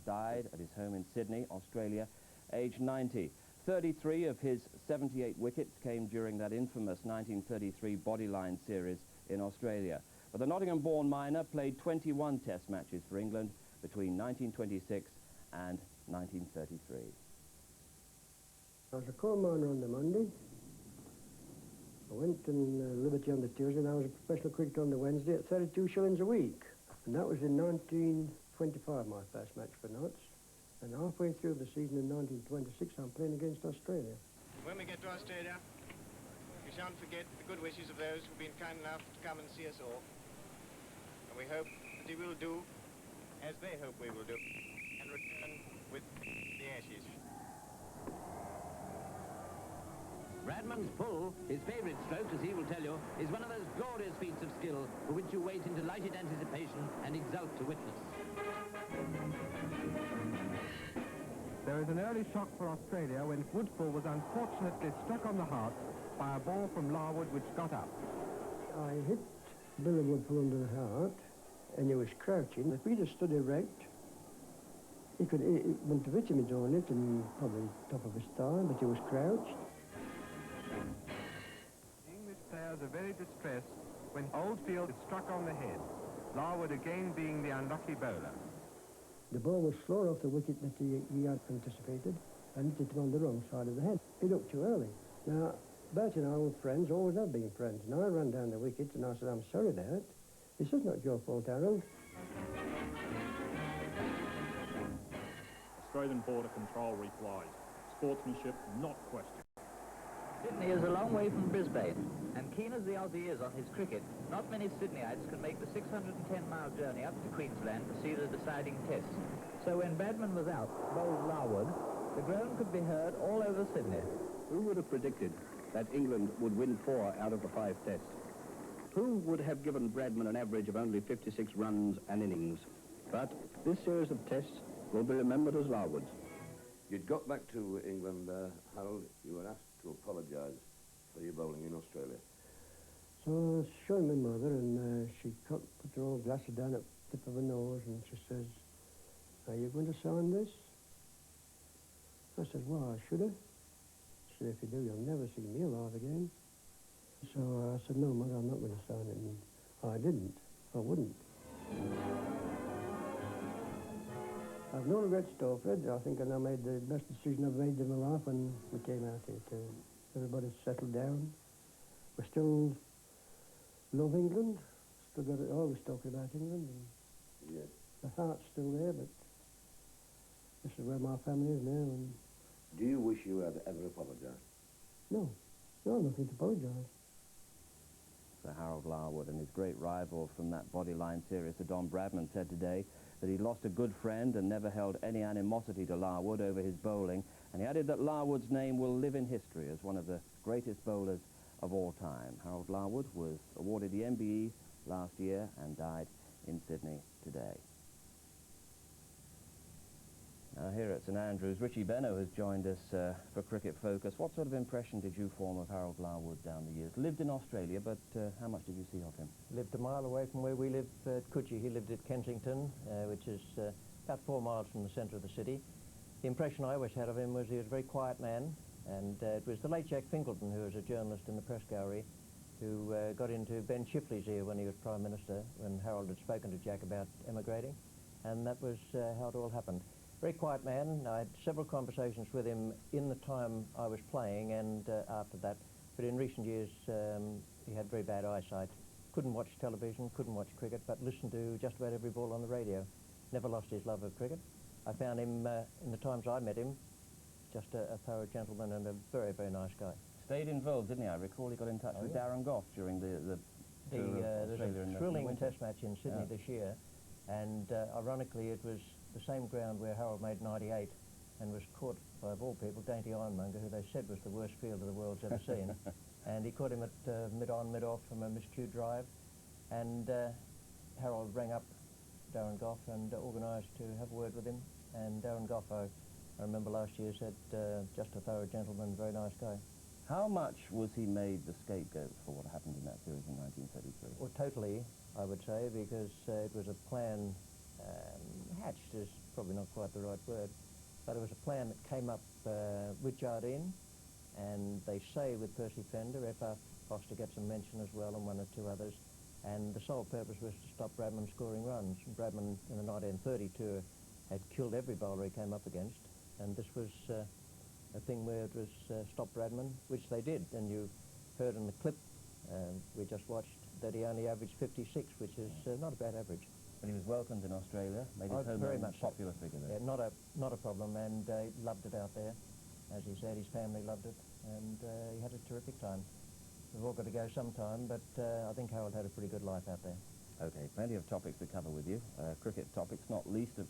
Died at his home in Sydney, Australia, aged 90. 33 of his 78 wickets came during that infamous 1933 Bodyline series in Australia. But the Nottingham-born miner played 21 test matches for England between 1926 and 1933. I was a coal miner on the Monday. I went in Liberty on the Tuesday, and I was a professional cricketer on the Wednesday at 32 shillings a week. And that was in 1925, my first match for Notts. And halfway through the season in 1926, I'm playing against Australia. When we get to Australia, we shan't forget the good wishes of those who've been kind enough to come and see us off. And we hope that he will do as they hope we will do, and return with the Ashes. Bradman's pull, his favourite stroke, as he will tell you, is one of those glorious feats of skill for which you wait in delighted anticipation and exult to witness. There is an early shock for Australia when Woodfull was unfortunately struck on the heart by a ball from Larwood which got up. I hit Billy Woodfull under the heart, and he was crouching. If he'd have stood erect, he wouldn't have hit him on it, and probably top of his thigh, but he was crouched. The English players are very distressed when Oldfield is struck on the head, Larwood again being the unlucky bowler. The ball was slower off the wicket that he had anticipated, and hit him on the wrong side of the head. He looked too early. Now, Bert and I were friends, always have been friends, and I ran down the wicket and I said, "I'm sorry, Bert. This is not your fault, Harold." Australian Border Control replied, "Sportsmanship not questioned." Sydney is a long way from Brisbane, and keen as the Aussie is on his cricket, not many Sydneyites can make the 610-mile journey up to Queensland to see the deciding test. So when Bradman was out, bowled Larwood, the groan could be heard all over Sydney. Who would have predicted that England would win 4 out of the 5 tests? Who would have given Bradman an average of only 56 runs an innings? But this series of tests will be remembered as Larwood's. You'd got back to England, Harold. You were asked to apologise for your bowling in Australia. So I was showing my mother, and she put her old glasses down at the tip of her nose, and she says, "Are you going to sign this?" I said, "Well, should I?" She said, "If you do, you'll never see me alive again." So I said, "No, Mother, I'm not going to sign it." And I didn't. I wouldn't. I've no regrets, though, Fred. I think I made the best decision I've made in my life when we came out here. Everybody's settled down. We still love England. Still got it, always talking about England. And yes. the heart's still there, but this is where my family is now. And do you wish you had ever apologised? No, nothing to apologise. Sir Harold Larwood and his great rival from that Bodyline series, Sir Don Bradman, said today that he lost a good friend and never held any animosity to Larwood over his bowling, and he added that Larwood's name will live in history as one of the greatest bowlers of all time. Harold Larwood was awarded the MBE last year and died in Sydney today. Now here at St Andrews, Richie Benno has joined us for Cricket Focus. What sort of impression did you form of Harold Larwood down the years? Lived in Australia, but how much did you see of him? Lived a mile away from where we live at Coogee. He lived at Kensington, which is about 4 miles from the centre of the city. The impression I always had of him was he was a very quiet man, and it was the late Jack Finkleton, who was a journalist in the press gallery, who got into Ben Chifley's ear when he was Prime Minister, when Harold had spoken to Jack about emigrating, and that was how it all happened. Very quiet man. I had several conversations with him in the time I was playing and after that, but in recent years he had very bad eyesight. Couldn't watch television, couldn't watch cricket, but listened to just about every ball on the radio. Never lost his love of cricket. I found him, in the times I met him, just a thorough gentleman and a very, very nice guy. Stayed involved, didn't he? I recall he got in touch with Darren Gough during the tour of Australia. There's a thrilling test match in Sydney this year, and ironically it was the same ground where Harold made 98 and was caught by, of all people, Dainty Ironmonger, who they said was the worst fielder the world's ever seen. And he caught him at mid-on, mid-off from a miscued drive, and Harold rang up Darren Gough and organised to have a word with him, and Darren Gough, I remember last year, said just a thorough gentleman, very nice guy. How much was he made the scapegoat for what happened in that series in 1933? Well, totally, I would say, because it was a plan hatched as probably not quite the right word, but it was a plan that came up with Jardine, and they say with Percy Fender, F.R. Foster gets a mention as well, and one or two others, and the sole purpose was to stop Bradman scoring runs. Bradman in the 1930 tour had killed every bowler he came up against, and this was a thing where it was stop Bradman, which they did. And you heard in the clip we just watched that he only averaged 56, which is not a bad average. But he was welcomed in Australia, made his home very a much popular figure there. Yeah, not a problem, and he loved it out there. As he said, his family loved it, and he had a terrific time. We've all got to go sometime, but I think Harold had a pretty good life out there. Okay, plenty of topics to cover with you. Cricket topics, not least, of course.